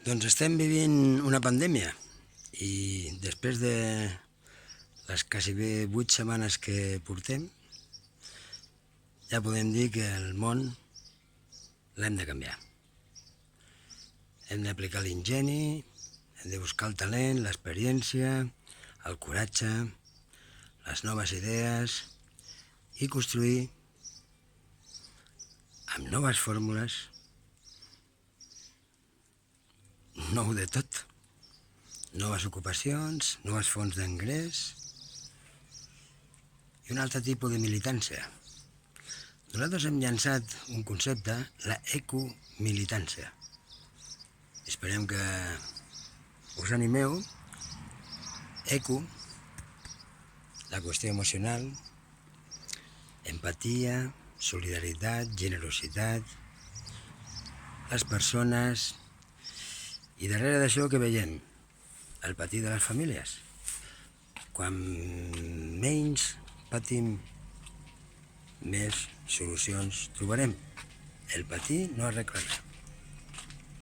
Doncs estem vivint una pandèmia i després de les gairebé 8 setmanes que portem, ja podem dir que el món l'hem de canviar. Hem d'aplicar l'ingeni, hem de buscar el talent, l'experiència, el coratge, les noves idees i construir amb noves fórmules nou de tot. Noves ocupacions, noves fonts d'ingrés i un altre tipus de militància. Nosaltres hem llançat un concepte, la ecomilitància. Esperem que us animeu. Eco, la qüestió emocional, empatia, solidaritat, generositat, les persones, i darrere d'això que veiem? El patir de les famílies. Quan menys patim, més solucions trobarem. El patir no arregla res.